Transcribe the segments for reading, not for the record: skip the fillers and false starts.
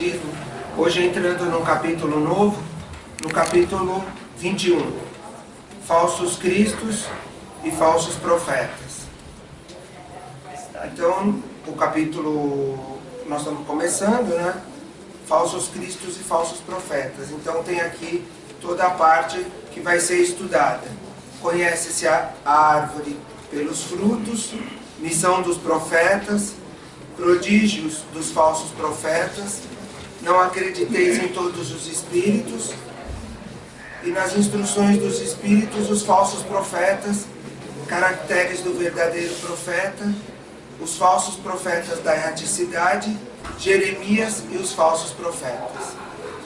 Espiritismo, hoje entrando num capítulo novo, no capítulo 21, falsos cristos e falsos profetas. Então, o capítulo, nós estamos começando, né? Falsos cristos e falsos profetas. Então tem aqui toda a parte que vai ser estudada. Conhece-se a árvore pelos frutos, missão dos profetas, prodígios dos falsos profetas, não acrediteis em todos os espíritos, e nas instruções dos espíritos, os falsos profetas, caracteres do verdadeiro profeta, os falsos profetas da erraticidade, Jeremias e os falsos profetas.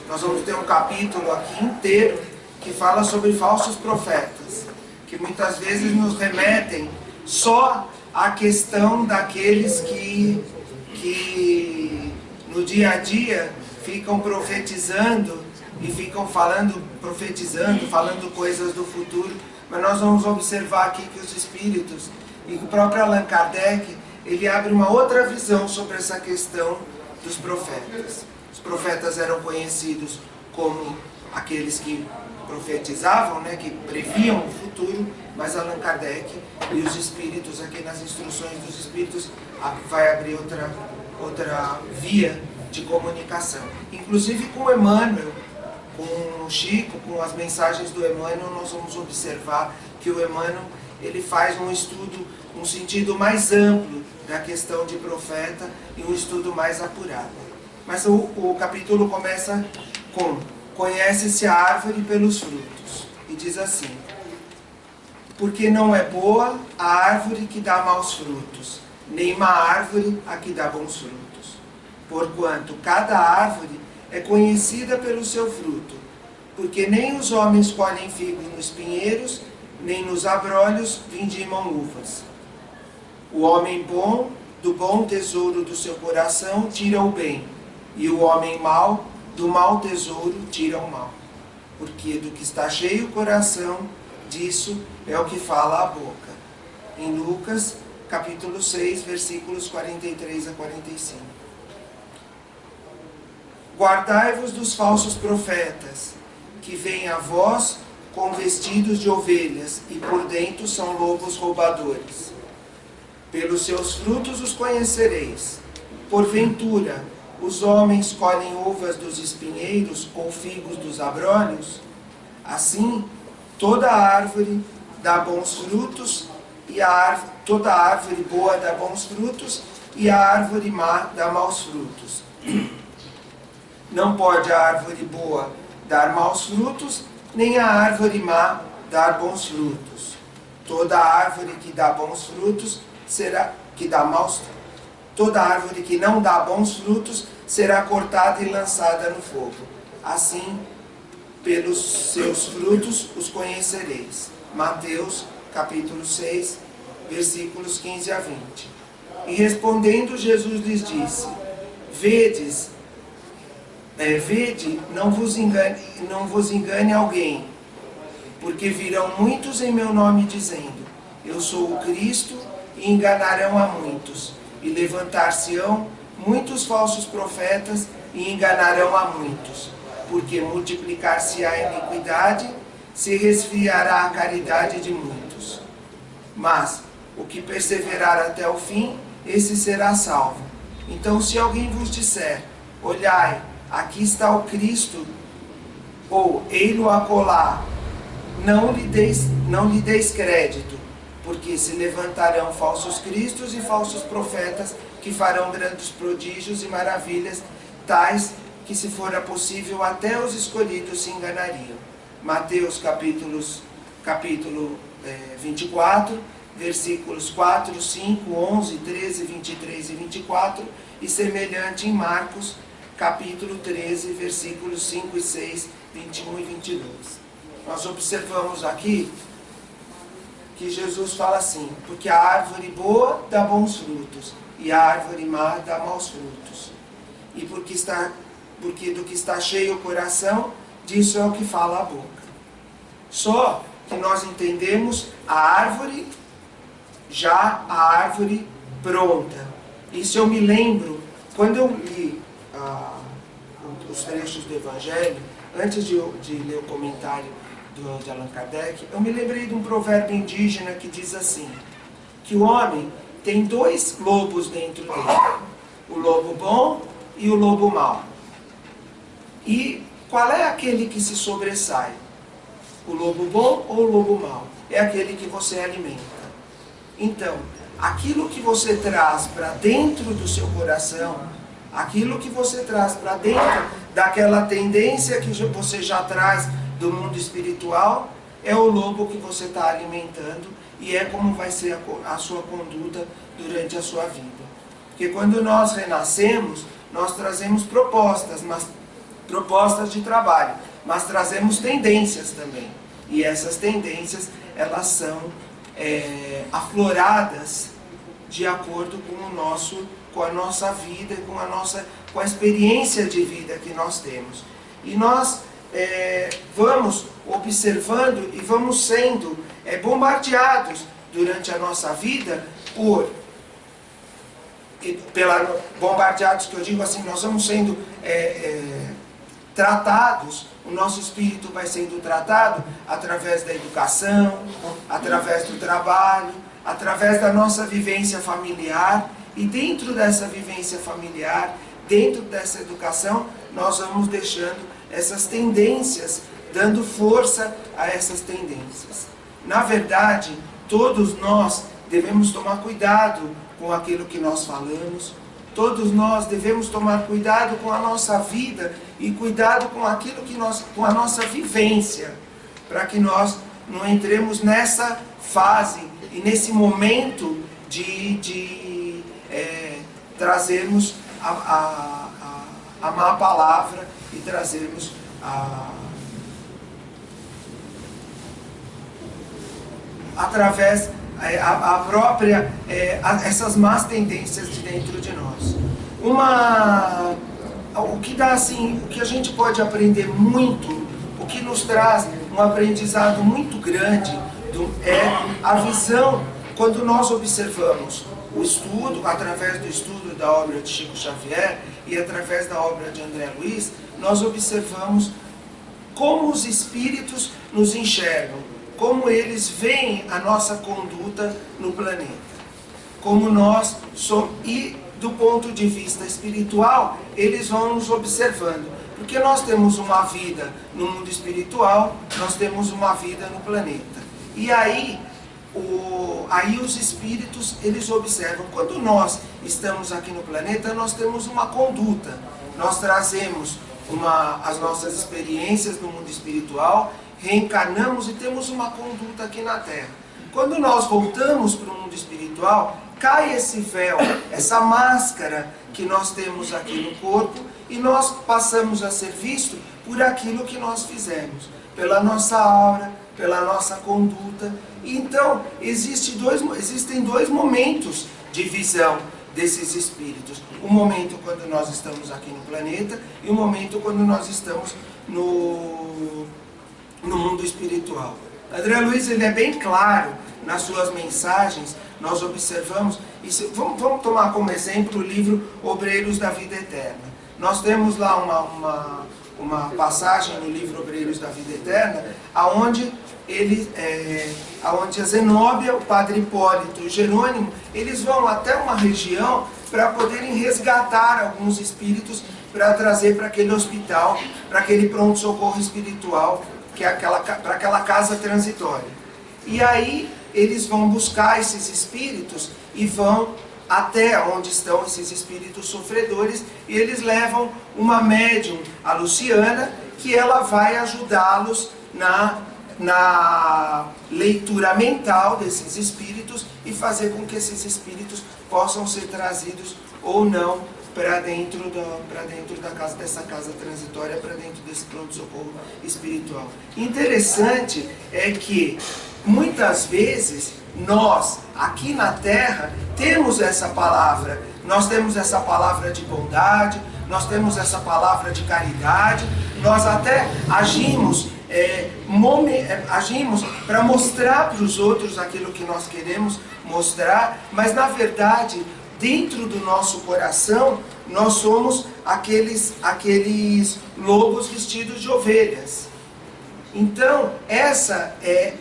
Nós vamos ter um capítulo aqui inteiro que fala sobre falsos profetas, que muitas vezes nos remetem só à questão daqueles que no dia a dia ficam profetizando e ficam falando coisas do futuro, mas nós vamos observar aqui que os espíritos e o próprio Allan Kardec, ele abre uma outra visão sobre essa questão dos profetas. Os profetas eram conhecidos como aqueles que profetizavam, né, que previam o futuro, mas Allan Kardec e os espíritos, aqui nas instruções dos espíritos, vai abrir outra via de comunicação. Inclusive com Emmanuel, com o Chico, com as mensagens do Emmanuel, nós vamos observar que o Emmanuel, ele faz um estudo, um sentido mais amplo da questão de profeta e um estudo mais apurado. Mas o capítulo começa com: conhece-se a árvore pelos frutos. E diz assim: porque não é boa a árvore que dá maus frutos, nem má árvore a que dá bons frutos. Porquanto cada árvore é conhecida pelo seu fruto, porque nem os homens colhem figos nos pinheiros, nem nos abrolhos vindimam uvas. O homem bom, do bom tesouro do seu coração, tira o bem, e o homem mau, do mau tesouro, tira o mal. Porque do que está cheio o coração, disso é o que fala a boca. Em Lucas, capítulo 6, versículos 43 a 45. Guardai-vos dos falsos profetas, que vêm a vós com vestidos de ovelhas, e por dentro são lobos roubadores. Pelos seus frutos os conhecereis. Porventura, os homens colhem uvas dos espinheiros ou figos dos abrolhos? Assim, toda árvore dá bons frutos, e toda árvore boa dá bons frutos, e a árvore má dá maus frutos. Não pode a árvore boa dar maus frutos, nem a árvore má dar bons frutos. Toda árvore que dá bons frutos toda árvore que não dá bons frutos será cortada e lançada no fogo. Assim, pelos seus frutos os conhecereis. Mateus, capítulo 6, versículos 15 a 20. E respondendo, Jesus lhes disse: Vede, não vos engane alguém, porque virão muitos em meu nome dizendo: eu sou o Cristo, e enganarão a muitos. E levantar-se-ão muitos falsos profetas, e enganarão a muitos. Porque multiplicar-se-á a iniquidade, se resfriará a caridade de muitos. Mas o que perseverar até o fim, esse será salvo. Então, se alguém vos disser: olhai, aqui está o Cristo, ou ei-lo acolá, não lhe deis crédito, porque se levantarão falsos cristos e falsos profetas, que farão grandes prodígios e maravilhas, tais que, se fora possível, até os escolhidos se enganariam. Mateus capítulo 24, versículos 4, 5, 11, 13, 23 e 24, e semelhante em Marcos, capítulo 13, versículos 5 e 6, 21 e 22. Nós observamos aqui que Jesus fala assim: porque a árvore boa dá bons frutos, e a árvore má dá maus frutos. E porque do que está cheio o coração, disso é o que fala a boca. Só que nós entendemos a árvore, já a árvore pronta. Isso eu me lembro, quando eu li os trechos do Evangelho, antes de ler o comentário de Allan Kardec, eu me lembrei de um provérbio indígena que diz assim, que o homem tem dois lobos dentro dele, o lobo bom e o lobo mau. E qual é aquele que se sobressai? O lobo bom ou o lobo mau? É aquele que você alimenta. Então, aquilo que você traz para dentro do seu coração, aquilo que você traz para dentro daquela tendência que você já traz do mundo espiritual, é o lobo que você está alimentando e é como vai ser a sua conduta durante a sua vida. Porque quando nós renascemos, nós trazemos propostas de trabalho, mas trazemos tendências também. E essas tendências, elas são afloradas de acordo com a nossa vida, com a experiência de vida que nós temos. E nós vamos observando e vamos sendo bombardeados durante a nossa vida bombardeados, que eu digo assim, nós vamos sendo tratados, o nosso espírito vai sendo tratado através da educação, através do trabalho, através da nossa vivência familiar, e dentro dessa vivência familiar, dentro dessa educação, nós vamos deixando essas tendências, dando força a essas tendências. Na verdade, todos nós devemos tomar cuidado com aquilo que nós falamos, todos nós devemos tomar cuidado com a nossa vida e cuidado com aquilo com a nossa vivência, para que nós não entremos nessa fase e nesse momento de trazermos a má palavra e trazermos através essas más tendências de dentro de nós. O que a gente pode aprender muito, o que nos traz um aprendizado muito grande é a visão, quando nós observamos o estudo, através do estudo da obra de Chico Xavier e através da obra de André Luiz, nós observamos como os espíritos nos enxergam, como eles veem a nossa conduta no planeta, como nós somos, e do ponto de vista espiritual, eles vão nos observando, porque nós temos uma vida no mundo espiritual, nós temos uma vida no planeta, e aí os espíritos, eles observam, quando nós estamos aqui no planeta, nós temos uma conduta, nós trazemos as nossas experiências no mundo espiritual, reencarnamos e temos uma conduta aqui na Terra. Quando nós voltamos para o mundo espiritual, cai esse véu, essa máscara que nós temos aqui no corpo, e nós passamos a ser vistos por aquilo que nós fizemos, pela nossa aura, pela nossa conduta. Então, existem dois momentos de visão desses espíritos. O momento quando nós estamos aqui no planeta e o momento quando nós estamos no mundo espiritual. André Luiz, ele é bem claro nas suas mensagens, nós observamos, vamos tomar como exemplo o livro Obreiros da Vida Eterna. Nós temos lá uma passagem no livro Obreiros da Vida Eterna, onde a Zenóbia, o Padre Hipólito e o Jerônimo, eles vão até uma região para poderem resgatar alguns espíritos para trazer para aquele hospital, para aquele pronto-socorro espiritual, que é para aquela casa transitória. E aí eles vão buscar esses espíritos e vão até onde estão esses espíritos sofredores, e eles levam uma médium, a Luciana, que ela vai ajudá-los na leitura mental desses espíritos e fazer com que esses espíritos possam ser trazidos ou não para dentro dessa casa transitória, para dentro desse pronto-socorro espiritual. Interessante é que muitas vezes nós, aqui na Terra, temos essa palavra. Nós temos essa palavra de bondade, nós temos essa palavra de caridade, nós até agimos para mostrar para os outros aquilo que nós queremos mostrar, mas na verdade, dentro do nosso coração, nós somos aqueles lobos vestidos de ovelhas. Então, essa é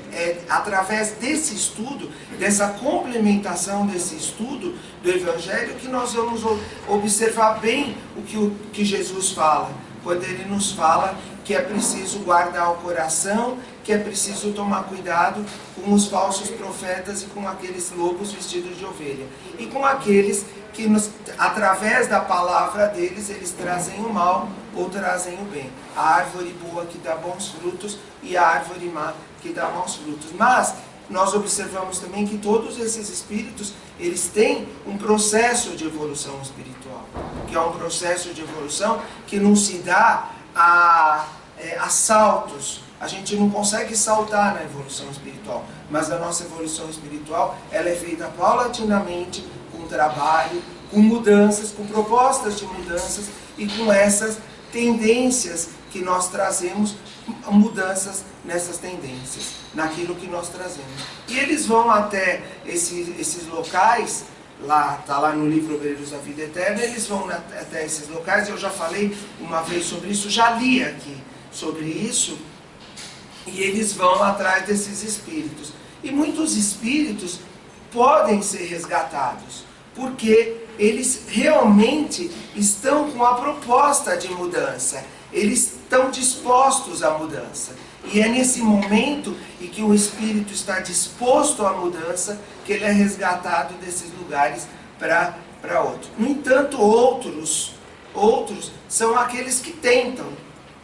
através desse estudo, dessa complementação desse estudo do Evangelho, que nós vamos observar bem o que Jesus fala, quando ele nos fala que é preciso guardar o coração, que é preciso tomar cuidado com os falsos profetas e com aqueles lobos vestidos de ovelha. E com aqueles que, através da palavra deles, eles trazem o mal ou trazem o bem. A árvore boa que dá bons frutos e a árvore má que dá maus frutos. Mas nós observamos também que todos esses espíritos, eles têm um processo de evolução espiritual, que é um processo de evolução que não se dá a saltos. A gente não consegue saltar na evolução espiritual, mas a nossa evolução espiritual, ela é feita paulatinamente, com trabalho, com mudanças, com propostas de mudanças e com essas tendências que nós trazemos, mudanças nessas tendências, naquilo que nós trazemos. E eles vão até esses locais, está lá no livro Obreiros da Vida Eterna, eles vão até esses locais, eu já falei uma vez sobre isso, já li aqui sobre isso, e eles vão atrás desses espíritos. E muitos espíritos podem ser resgatados, porque eles realmente estão com a proposta de mudança, eles estão dispostos à mudança. E é nesse momento em que o espírito está disposto à mudança que ele é resgatado desses lugares para outros. No entanto, outros são aqueles que tentam,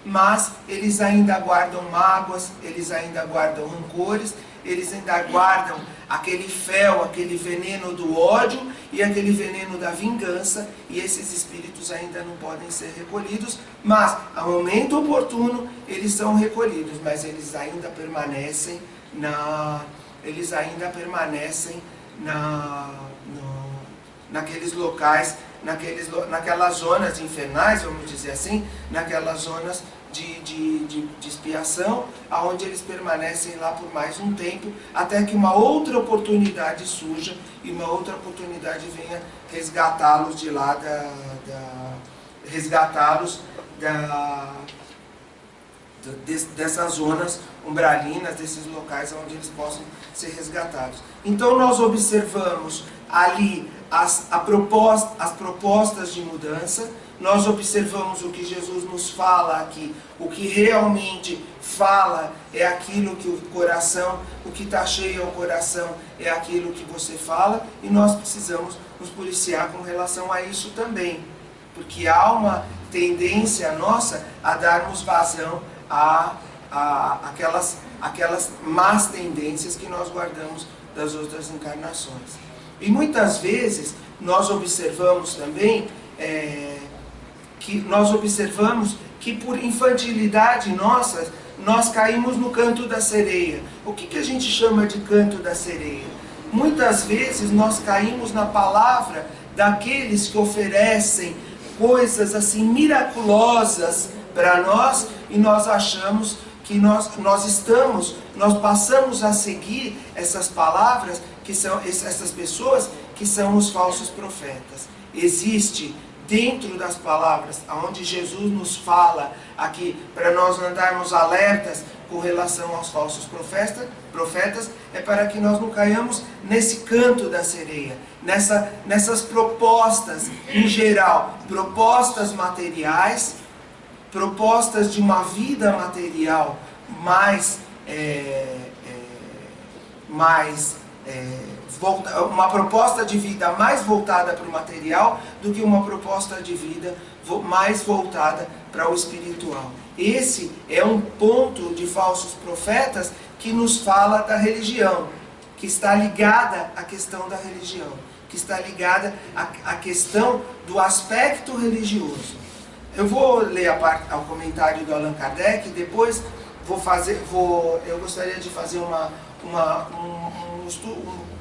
mas eles ainda guardam mágoas, eles ainda guardam rancores, eles ainda guardam aquele fel, aquele veneno do ódio e aquele veneno da vingança, e esses espíritos ainda não podem ser recolhidos, mas ao momento oportuno eles são recolhidos, mas eles ainda permanecem naqueles locais, naquelas zonas infernais, vamos dizer assim, naquelas zonas de expiação, aonde eles permanecem lá por mais um tempo, até que uma outra oportunidade surja e uma outra oportunidade venha resgatá-los de lá, dessas zonas umbralinas, desses locais onde eles possam ser resgatados. Então nós observamos ali as propostas de mudança, nós observamos o que Jesus nos fala aqui, o que realmente fala é aquilo que o coração, o que está cheio ao coração é aquilo que você fala, e nós precisamos nos policiar com relação a isso também, porque há uma tendência nossa a darmos vazão aquelas más tendências que nós guardamos das outras encarnações. E muitas vezes nós observamos também que por infantilidade nossa, nós caímos no canto da sereia. O que a gente chama de canto da sereia? Muitas vezes nós caímos na palavra daqueles que oferecem coisas assim miraculosas para nós, e nós achamos que nós passamos a seguir essas palavras, que são essas pessoas que são os falsos profetas. Existe dentro das palavras, onde Jesus nos fala aqui, para nós andarmos alertas com relação aos falsos profetas, é para que nós não caiamos nesse canto da sereia, nessas propostas em geral, propostas materiais, propostas de uma vida material uma proposta de vida mais voltada para o material do que uma proposta de vida mais voltada para o espiritual. Esse é um ponto de falsos profetas que nos fala da religião, que está ligada à questão da religião, que está ligada à questão do aspecto religioso. Eu vou ler ao comentário do Allan Kardec, depois eu gostaria de fazer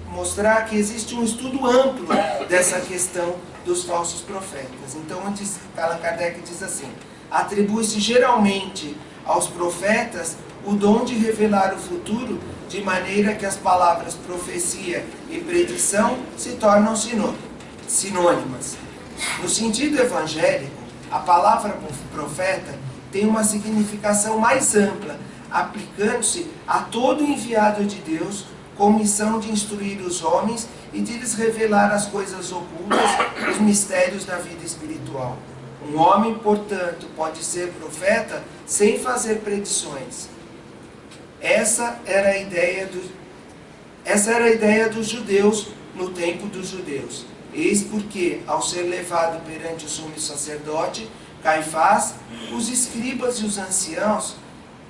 mostrar que existe um estudo amplo dessa questão dos falsos profetas. Então, Allan Kardec diz assim: atribui-se geralmente aos profetas o dom de revelar o futuro, de maneira que as palavras profecia e predição se tornam sinônimas. No sentido evangélico, a palavra profeta tem uma significação mais ampla, aplicando-se a todo enviado de Deus com missão de instruir os homens e de lhes revelar as coisas ocultas, os mistérios da vida espiritual. Um homem, portanto, pode ser profeta sem fazer predições. Essa era a ideia dos judeus no tempo dos judeus. Eis porque, ao ser levado perante o sumo sacerdote, Caifás, os escribas e os anciãos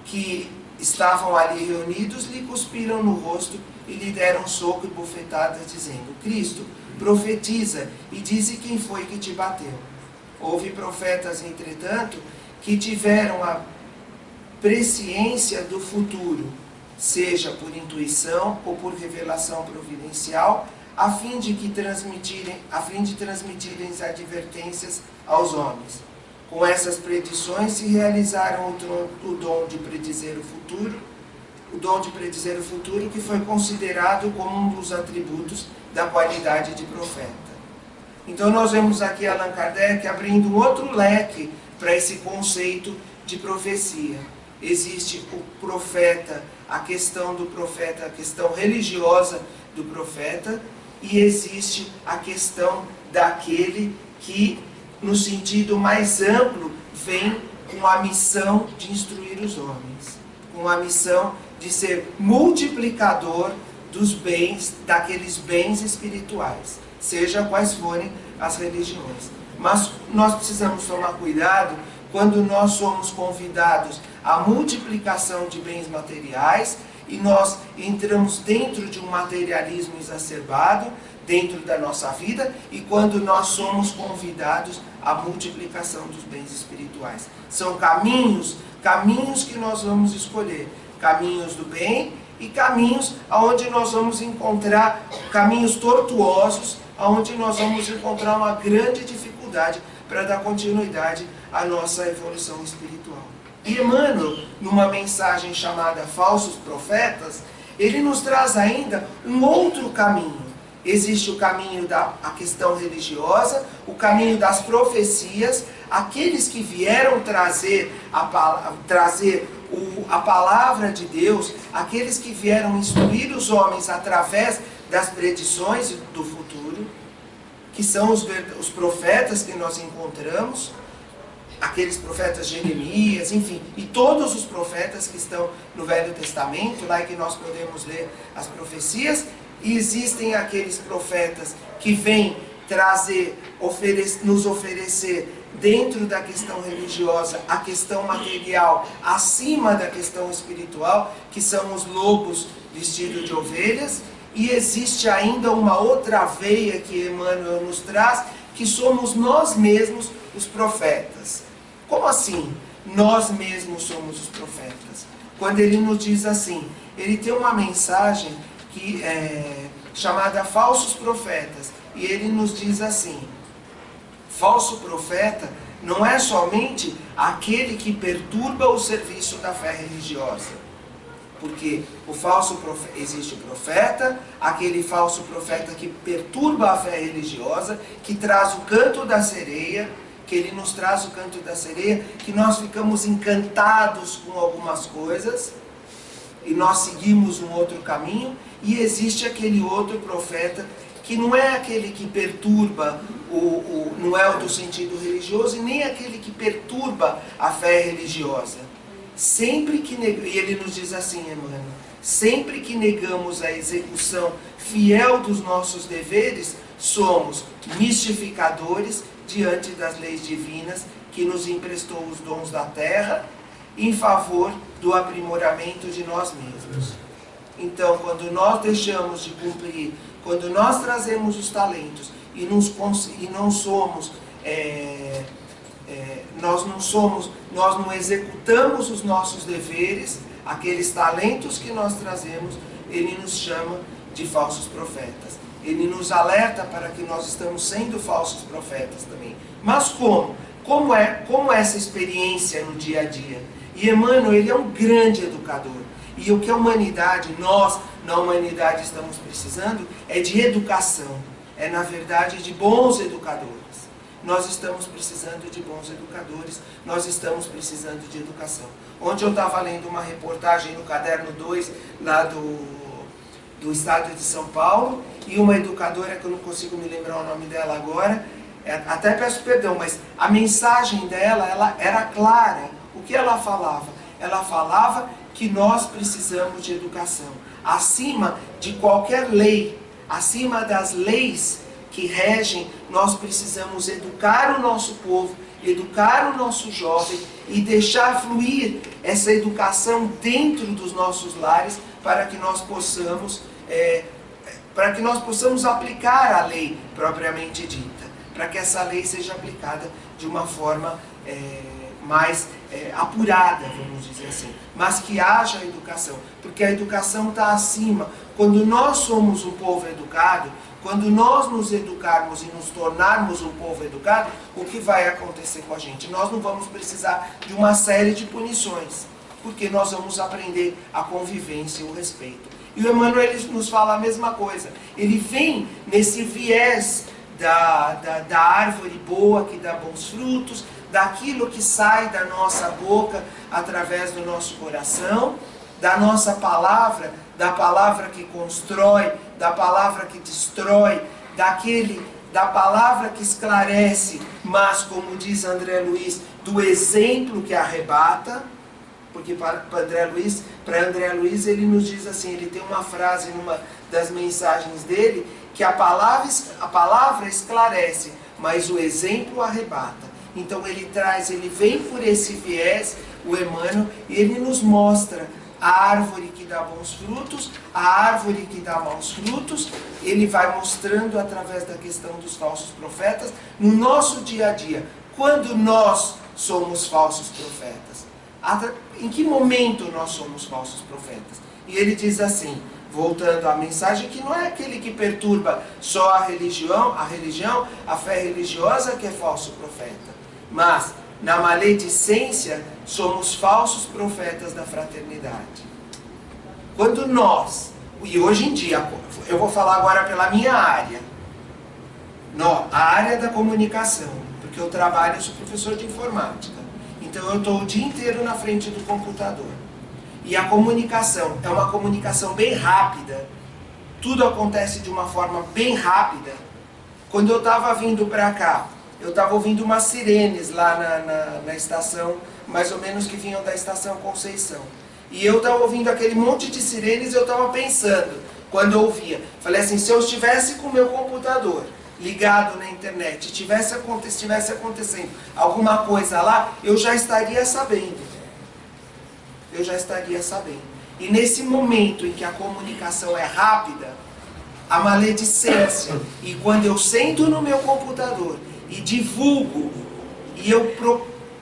que estavam ali reunidos lhe cuspiram no rosto e lhe deram soco e bofetadas, dizendo: Cristo, profetiza e dize quem foi que te bateu. Houve profetas, entretanto, que tiveram a presciência do futuro, seja por intuição ou por revelação providencial, a fim de transmitirem as advertências aos homens. Com essas predições se realizaram o dom de predizer o futuro, que foi considerado como um dos atributos da qualidade de profeta. Então nós vemos aqui Allan Kardec abrindo um outro leque para esse conceito de profecia. Existe o profeta, a questão do profeta, a questão religiosa do profeta, e existe a questão daquele que, no sentido mais amplo, vem com a missão de instruir os homens, com a missão de ser multiplicador dos bens, daqueles bens espirituais, seja quais forem as religiões. Mas nós precisamos tomar cuidado quando nós somos convidados à multiplicação de bens materiais e nós entramos dentro de um materialismo exacerbado dentro da nossa vida, e quando nós somos convidados à multiplicação dos bens espirituais. São caminhos que nós vamos escolher, caminhos do bem e caminhos onde nós vamos encontrar, caminhos tortuosos, onde nós vamos encontrar uma grande dificuldade para dar continuidade à nossa evolução espiritual. E Emmanuel, numa mensagem chamada Falsos Profetas, ele nos traz ainda um outro caminho. Existe o caminho da questão religiosa, o caminho das profecias, aqueles que vieram trazer a palavra de Deus, aqueles que vieram instruir os homens através das predições do futuro, que são os profetas que nós encontramos, aqueles profetas Jeremias, enfim, e todos os profetas que estão no Velho Testamento, lá que nós podemos ler as profecias. E existem aqueles profetas que vêm nos oferecer, dentro da questão religiosa, a questão material, acima da questão espiritual, que são os lobos vestidos de ovelhas. E existe ainda uma outra veia que Emmanuel nos traz, que somos nós mesmos os profetas. Como assim? Nós mesmos somos os profetas. Quando ele nos diz assim, ele tem uma mensagem chamada Falsos Profetas, e ele nos diz assim: falso profeta não é somente aquele que perturba o serviço da fé religiosa, porque existe o profeta, aquele falso profeta que perturba a fé religiosa, que traz o canto da sereia, que ele nos traz o canto da sereia, que nós ficamos encantados com algumas coisas, e nós seguimos um outro caminho. E existe aquele outro profeta que não é aquele que perturba, não é o do sentido religioso, e nem aquele que perturba a fé religiosa. E ele nos diz assim, Emmanuel: sempre que negamos a execução fiel dos nossos deveres, somos mistificadores diante das leis divinas que nos emprestou os dons da terra em favor do aprimoramento de nós mesmos. Então, quando nós deixamos de cumprir, quando nós trazemos os talentos e nós não executamos os nossos deveres, aqueles talentos que nós trazemos, ele nos chama de falsos profetas. Ele nos alerta para que nós estamos sendo falsos profetas também. Mas como? Como é essa experiência no dia a dia? E Emmanuel, ele é um grande educador. E o que a humanidade, nós na humanidade estamos precisando, é de educação. É, na verdade, de bons educadores. nós estamos precisando de bons educadores, nós estamos precisando de educação. Ontem eu estava lendo uma reportagem no caderno 2, lá do estado de São Paulo, e uma educadora, que eu não consigo me lembrar o nome dela agora, até peço perdão, mas a mensagem dela, ela era clara. O que ela falava? Ela falava que nós precisamos de educação, acima de qualquer lei, acima das leis que regem, nós precisamos educar o nosso povo, educar o nosso jovem e deixar fluir essa educação dentro dos nossos lares para que nós possamos aplicar a lei propriamente dita, para que essa lei seja aplicada de uma forma mais apurada, vamos dizer assim, mas que haja educação, porque a educação está acima. Quando nós somos um povo educado, quando nós nos educarmos e nos tornarmos um povo educado, o que vai acontecer com a gente? Nós não vamos precisar de uma série de punições, porque nós vamos aprender a convivência e o respeito. E o Emmanuel, ele nos fala a mesma coisa. Ele vem nesse viés da árvore boa que dá bons frutos, daquilo que sai da nossa boca através do nosso coração, da nossa palavra, da palavra que constrói, da palavra que destrói, da palavra que esclarece, mas, como diz André Luiz, do exemplo que arrebata. Porque para André Luiz ele nos diz assim, ele tem uma frase numa das mensagens dele, que a palavra esclarece, mas o exemplo arrebata. Então ele vem por esse viés, o Emmanuel, e ele nos mostra a árvore que dá bons frutos, a árvore que dá maus frutos. Ele vai mostrando através da questão dos falsos profetas, no nosso dia a dia, quando nós somos falsos profetas. Em que momento nós somos falsos profetas? E ele diz assim, voltando à mensagem, que não é aquele que perturba só a religião, a fé religiosa que é falso profeta. Mas, na maledicência, somos falsos profetas da fraternidade. Quando nós, e hoje em dia, eu vou falar agora pela minha área, a área da comunicação, porque eu trabalho, eu sou professor de informática. Então eu estou o dia inteiro na frente do computador. E a comunicação é uma comunicação bem rápida. Tudo acontece de uma forma bem rápida. Quando eu estava vindo para cá, eu estava ouvindo umas sirenes lá na estação, mais ou menos que vinham da estação Conceição. E eu estava ouvindo aquele monte de sirenes e eu estava pensando, quando eu ouvia, falei assim, se eu estivesse com o meu computador ligado na internet, estivesse acontecendo alguma coisa lá, eu já estaria sabendo. Eu já estaria sabendo. E nesse momento em que a comunicação é rápida, a maledicência, e quando eu sento no meu computador e divulgo, e eu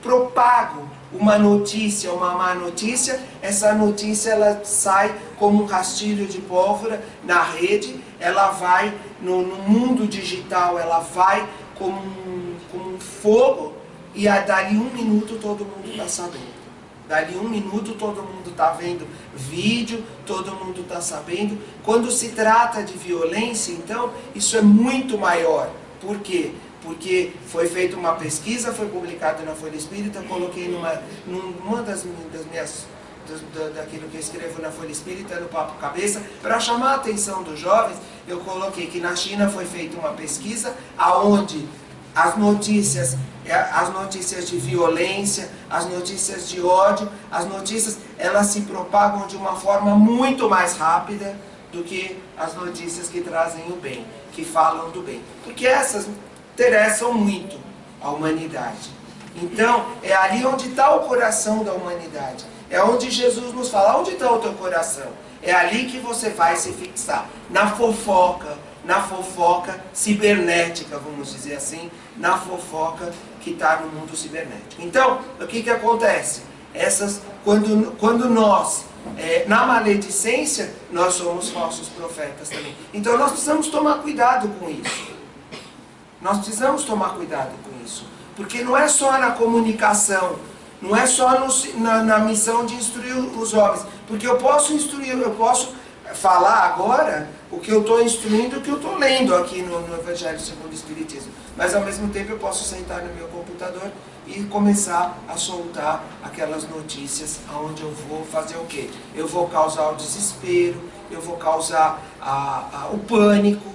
propago uma notícia, uma má notícia, essa notícia ela sai como um rastilho de pólvora na rede, ela vai no mundo digital, ela vai como um fogo, e dali 1 minuto todo mundo está sabendo. Dali 1 minuto todo mundo está vendo vídeo, todo mundo está sabendo. Quando se trata de violência, então, isso é muito maior. Por quê? Porque foi feita uma pesquisa, foi publicado na Folha Espírita, eu coloquei numa das minhas, daquilo que eu escrevo na Folha Espírita, no Papo Cabeça, para chamar a atenção dos jovens, eu coloquei que na China foi feita uma pesquisa, aonde as notícias de violência, as notícias de ódio, as notícias, elas se propagam de uma forma muito mais rápida do que as notícias que trazem o bem, que falam do bem. Porque essas interessam muito a humanidade. Então, é ali onde está o coração da humanidade. É onde Jesus nos fala, onde está o teu coração? É ali que você vai se fixar. Na fofoca cibernética, vamos dizer assim, na fofoca que está no mundo cibernético. Então, o que acontece? Quando nós, na maledicência, nós somos falsos profetas também. Então nós precisamos tomar cuidado com isso. Nós precisamos tomar cuidado com isso. Porque não é só na comunicação, não é só na missão de instruir os homens. Porque eu posso instruir, eu posso falar agora o que eu estou instruindo, o que eu estou lendo aqui no Evangelho segundo o Espiritismo. Mas ao mesmo tempo eu posso sentar no meu computador e começar a soltar aquelas notícias onde eu vou fazer o quê? Eu vou causar o desespero, eu vou causar o pânico,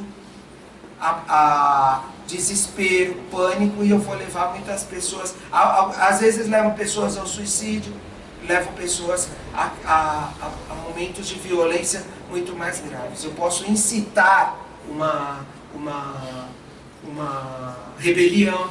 desespero, pânico, e eu vou levar muitas pessoas, às vezes levo pessoas ao suicídio, levo pessoas a momentos de violência muito mais graves. Eu posso incitar uma rebelião.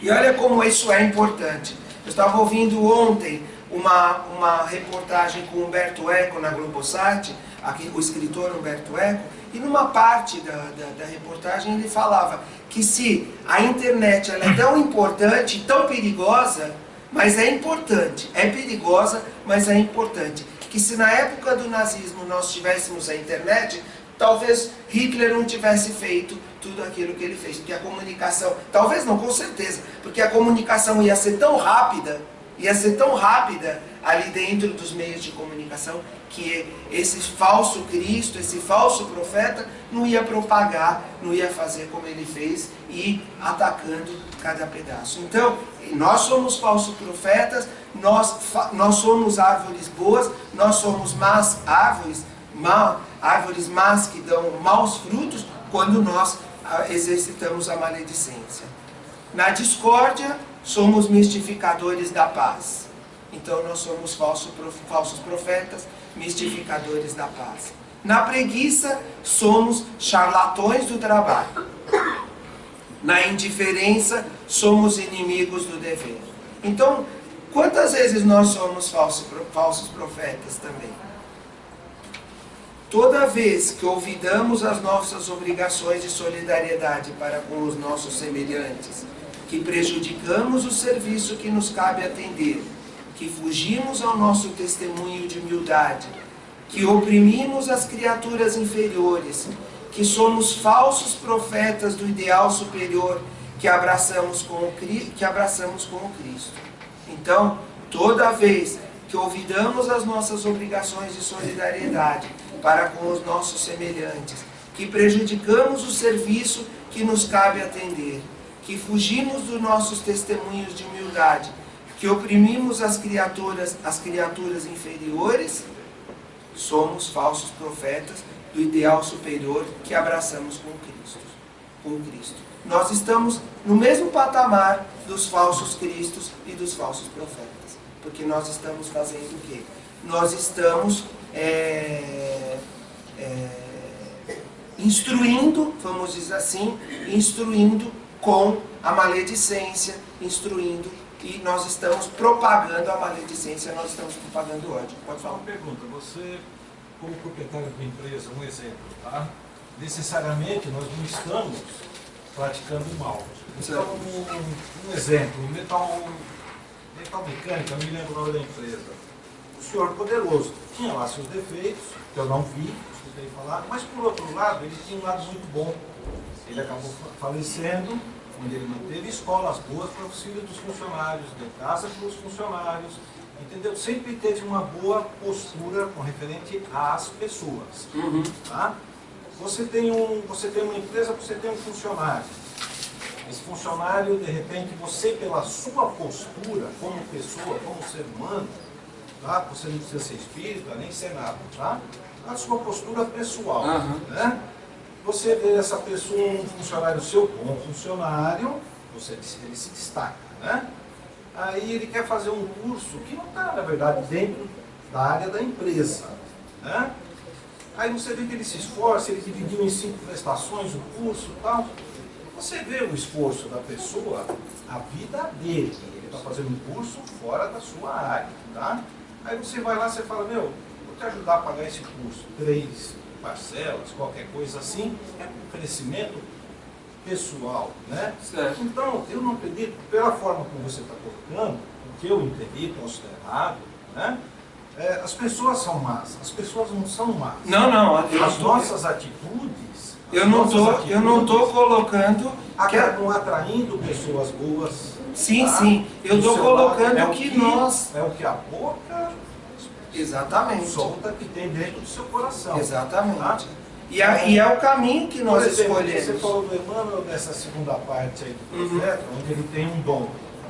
E olha como isso é importante. Eu estava ouvindo ontem uma reportagem com Humberto Eco na Globosat, aqui, o escritor Humberto Eco, e numa parte da reportagem ele falava que se a internet ela é tão importante, tão perigosa, mas é importante, é perigosa, mas é importante, que se na época do nazismo nós tivéssemos a internet, talvez Hitler não tivesse feito tudo aquilo que ele fez, porque a comunicação, talvez não, com certeza, porque a comunicação ia ser tão rápida ali dentro dos meios de comunicação, que esse falso Cristo, esse falso profeta, não ia propagar, não ia fazer como ele fez, e atacando cada pedaço. Então, nós somos falsos profetas, nós somos árvores boas, nós somos más árvores, árvores más que dão maus frutos, quando nós exercitamos a maledicência. Na discórdia, somos mistificadores da paz. Então nós somos falsos profetas, mistificadores da paz. Na preguiça, somos charlatões do trabalho. Na indiferença, somos inimigos do dever. Então, quantas vezes nós somos falsos profetas também? Toda vez que olvidamos as nossas obrigações de solidariedade para com os nossos semelhantes, que prejudicamos o serviço que nos cabe atender, que fugimos ao nosso testemunho de humildade, que oprimimos as criaturas inferiores, que somos falsos profetas do ideal superior que abraçamos com o Cristo. Então, toda vez que olvidamos as nossas obrigações de solidariedade para com os nossos semelhantes, que prejudicamos o serviço que nos cabe atender, que fugimos dos nossos testemunhos de humildade, que oprimimos as criaturas inferiores, somos falsos profetas do ideal superior que abraçamos com Cristo. Nós estamos no mesmo patamar dos falsos cristos e dos falsos profetas, porque nós estamos fazendo o quê? Nós estamos instruindo, vamos dizer assim, instruindo com a maledicência, instruindo, e nós estamos propagando a maledicência, nós estamos propagando o ódio. Pode falar? Uma pergunta, você, como proprietário de uma empresa, um exemplo, tá? Necessariamente nós não estamos praticando o mal. Então, um exemplo, metal mecânica, não me lembro o nome da empresa. O senhor poderoso tinha lá seus defeitos, que eu não vi, escutei falar, mas por outro lado, ele tinha um lado muito bom. Ele acabou falecendo, onde ele manteve escolas boas para os filhos dos funcionários, deu casa para os funcionários, entendeu? Sempre teve uma boa postura com referente às pessoas. Tá? Você tem uma empresa, você tem um funcionário. Esse funcionário, de repente, você pela sua postura como pessoa, como ser humano, tá? Você não precisa ser espírita, nem ser nada, tá? A sua postura pessoal, né? Você vê essa pessoa, um funcionário seu, bom funcionário, ele se destaca, né? Aí ele quer fazer um curso que não está, na verdade, dentro da área da empresa, né? Aí você vê que ele se esforça, ele dividiu em 5 prestações o curso e tal. Você vê o esforço da pessoa, a vida dele. Ele está fazendo um curso fora da sua área, tá? Aí você vai lá e fala, meu, vou te ajudar a pagar esse curso. 3 parcelas, qualquer coisa assim, é um crescimento pessoal, né? Certo. Então, eu não acredito, pela forma como você está colocando, o que eu entendi, posso estar errado, né? As pessoas são más, as pessoas não são más. Não, as nossas atitudes... Eu não estou colocando... Acabam atraindo pessoas boas. Sim, tá? sim. Eu estou colocando que nós... É o que a boca... Exatamente. Solta que tem dentro do seu coração. Exatamente. Tá? E é o caminho que nós Por exemplo, escolhemos. Você falou do Emmanuel nessa segunda parte aí do profeta, onde ele tem um dom.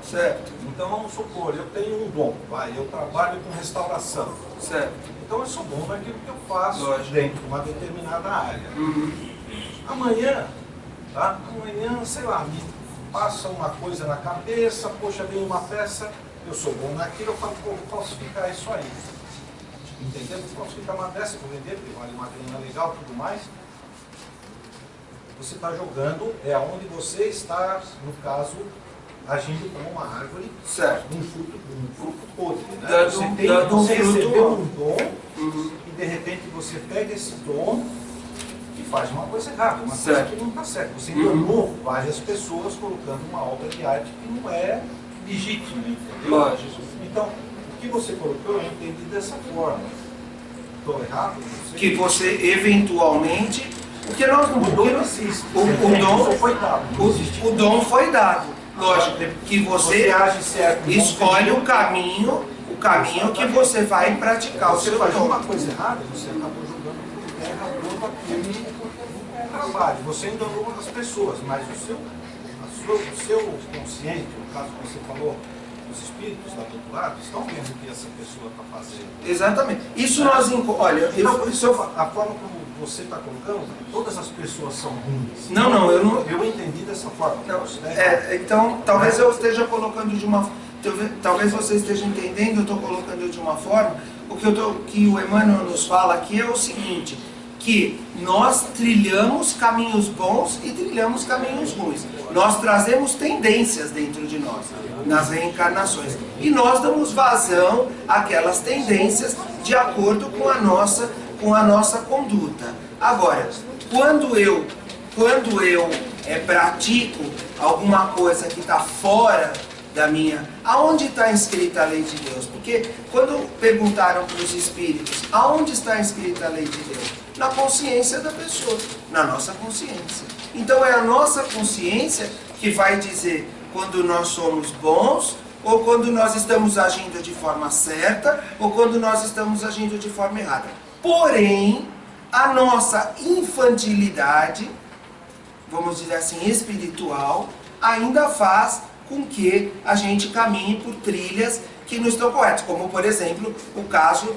Certo. Então vamos supor, eu tenho um dom, eu trabalho com restauração. Certo. Então eu sou bom naquilo que eu faço Lógico. dentro de uma determinada área. Amanhã, tá? Amanhã, sei lá, me passa uma coisa na cabeça, poxa, vem uma peça, eu sou bom naquilo, eu falo, pô, vou falsificar isso aí. Entendeu? Vou falsificar uma peça, vou vender, porque vale uma grana legal e tudo mais. Você está jogando, é onde você está, no caso, agindo como uma árvore, Certo. um fruto podre. Né? Dando um você fruto recebeu bom. um dom e de repente você pega esse dom e faz uma coisa errada, uma coisa que não está certa. Você enganou várias pessoas colocando uma obra de arte que não é legítima, entendeu? Lógico. Então, o que você colocou eu entendi dessa forma. Estou errado? Não sei. Que você eventualmente. Porque nós não. O dom não existe. O dom foi dado. Não existe. O dom foi dado. Lógico, que você age certo, escolhe o caminho que você vai praticar o você seu faz dom. uma coisa errada, você acabou jogando por terra todo aquele trabalho. Você enganou as pessoas, mas o seu consciente, no caso que você falou, os espíritos lá do outro lado, estão vendo o que essa pessoa está fazendo. Exatamente. Isso nós. Olha, A forma como você está colocando, todas as pessoas são ruins. Não, eu não. Eu entendi dessa forma. Não, então, talvez eu esteja colocando de uma. Talvez você esteja entendendo, eu estou colocando de uma forma. Que o Emmanuel nos fala aqui é o seguinte: que nós trilhamos caminhos bons e trilhamos caminhos ruins. Nós trazemos tendências dentro de nós, nas reencarnações. E nós damos vazão àquelas tendências de acordo com a nossa conduta. Agora, quando eu pratico alguma coisa que está fora da minha... Aonde está escrita a lei de Deus? Porque quando perguntaram para os espíritos, aonde está escrita a lei de Deus? Na consciência da pessoa, na nossa consciência. Então é a nossa consciência que vai dizer quando nós somos bons, ou quando nós estamos agindo de forma certa, ou quando nós estamos agindo de forma errada. Porém, a nossa infantilidade, vamos dizer assim, espiritual, ainda faz com que a gente caminhe por trilhas que não estão corretas, como por exemplo o caso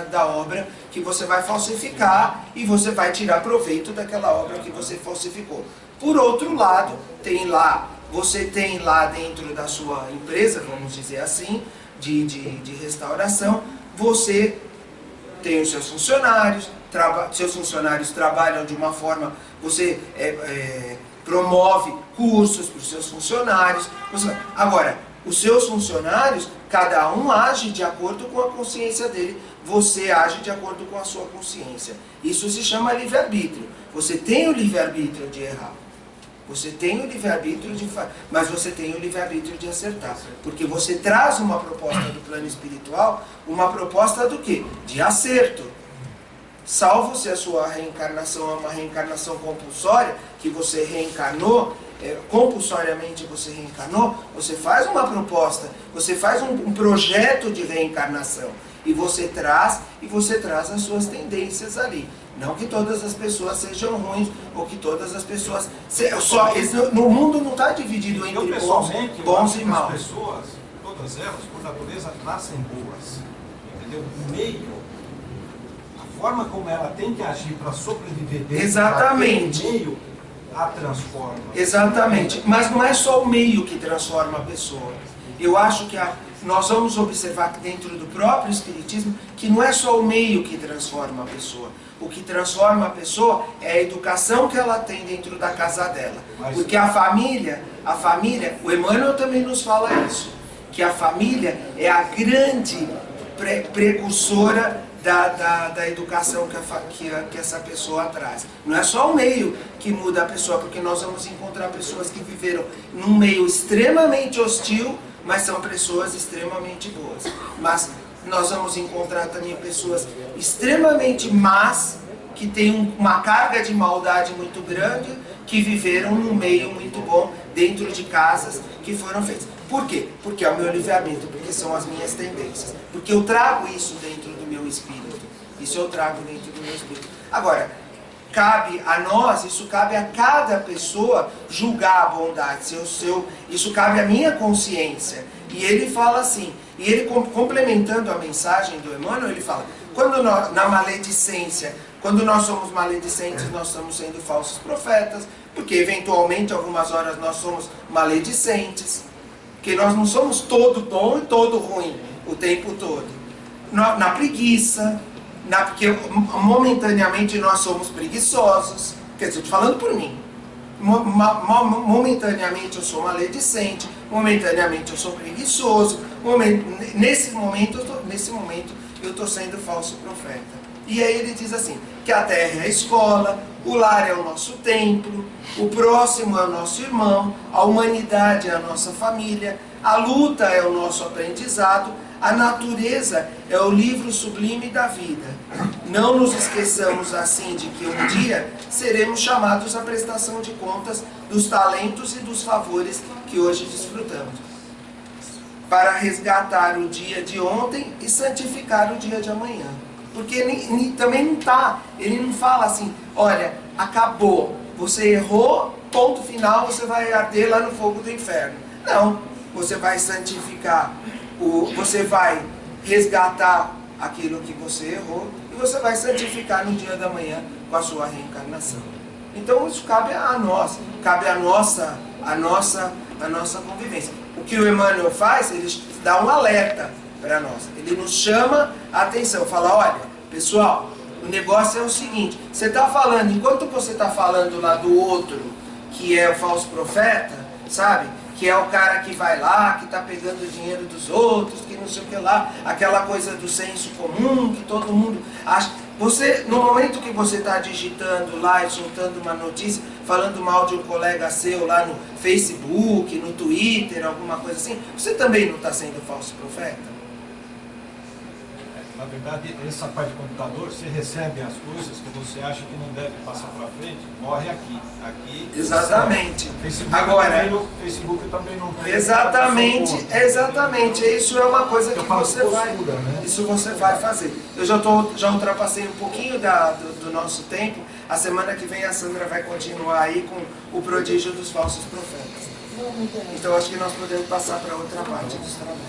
da obra que você vai falsificar e você vai tirar proveito daquela obra que você falsificou. Por outro lado, você tem lá dentro da sua empresa, vamos dizer assim, de restauração, você tem os seus funcionários trabalham de uma forma, você promove cursos para os seus funcionários. Agora, os seus funcionários, cada um age de acordo com a consciência dele, você age de acordo com a sua consciência. Isso se chama livre-arbítrio. Você tem o livre-arbítrio de errar. Você tem o livre-arbítrio mas você tem o livre-arbítrio de acertar. Porque você traz uma proposta do plano espiritual, uma proposta do quê? De acerto. Salvo se a sua reencarnação é uma reencarnação compulsória, que você reencarnou, compulsoriamente você reencarnou, você faz uma proposta, você faz um projeto de reencarnação e você traz as suas tendências ali. Não que todas as pessoas sejam ruins, ou que todas as pessoas... No mundo não está dividido entre bons e maus. As pessoas, todas elas, por natureza, nascem boas. Entendeu? O meio... A forma como ela tem que agir para sobreviver dentro daquele meio, a transforma. Exatamente. Mas não é só o meio que transforma a pessoa. Eu acho que nós vamos observar que dentro do próprio Espiritismo, que não é só o meio que transforma a pessoa. O que transforma a pessoa é a educação que ela tem dentro da casa dela. Porque a família, o Emmanuel também nos fala isso, que a família é a grande precursora da educação que essa pessoa traz. Não é só o meio que muda a pessoa, porque nós vamos encontrar pessoas que viveram num meio extremamente hostil, mas são pessoas extremamente boas. Mas nós vamos encontrar também pessoas extremamente más, que têm uma carga de maldade muito grande, que viveram num meio muito bom, dentro de casas que foram feitas. Por quê? Porque é o meu livre-arbítrio, porque são as minhas tendências. Porque eu trago isso dentro do meu espírito. Isso eu trago dentro do meu espírito. Agora, cabe a nós, isso cabe a cada pessoa julgar a bondade, isso cabe à minha consciência. E ele fala assim, e ele complementando a mensagem do Emmanuel, ele fala, quando na maledicência, quando nós somos maledicentes, nós estamos sendo falsos profetas, porque eventualmente, algumas horas, nós somos maledicentes, porque nós não somos todo bom e todo ruim o tempo todo. Na preguiça, porque momentaneamente nós somos preguiçosos, quer dizer, estou falando por mim, momentaneamente eu sou maledicente, momentaneamente eu sou preguiçoso, nesse momento eu estou sendo falso profeta. E aí ele diz assim, que a terra é a escola, o lar é o nosso templo, o próximo é o nosso irmão, a humanidade é a nossa família, a luta é o nosso aprendizado, a natureza é o livro sublime da vida. Não nos esqueçamos assim de que um dia seremos chamados à prestação de contas dos talentos e dos favores que hoje desfrutamos, para resgatar o dia de ontem e santificar o dia de amanhã. Porque ele também não está, ele não fala assim, olha, acabou, você errou, ponto final, você vai arder lá no fogo do inferno. Não, você vai santificar, você vai resgatar aquilo que você errou e você vai santificar no dia da manhã com a sua reencarnação. Então isso cabe a nós, cabe a nossa convivência. O que o Emmanuel faz, ele dá um alerta para nós, ele nos chama a atenção, fala, olha, pessoal, o negócio é o seguinte, você está falando, enquanto você está falando lá do outro, que é o falso profeta, sabe, que é o cara que vai lá, que está pegando o dinheiro dos outros, que não sei o que lá, aquela coisa do senso comum, que todo mundo acha, você, no momento que você está digitando lá e soltando uma notícia, falando mal de um colega seu lá no Facebook, no Twitter, alguma coisa assim, você também não está sendo falso profeta? Na verdade, essa parte do computador, você recebe as coisas que você acha que não deve passar para frente, morre aqui. Exatamente. Facebook também não tem. Exatamente. Isso é uma coisa que você vai, né? Isso você vai fazer. Eu já ultrapassei um pouquinho do nosso tempo. A semana que vem a Sandra vai continuar aí com o prodígio dos falsos profetas. Então acho que nós podemos passar para outra parte dos trabalhos.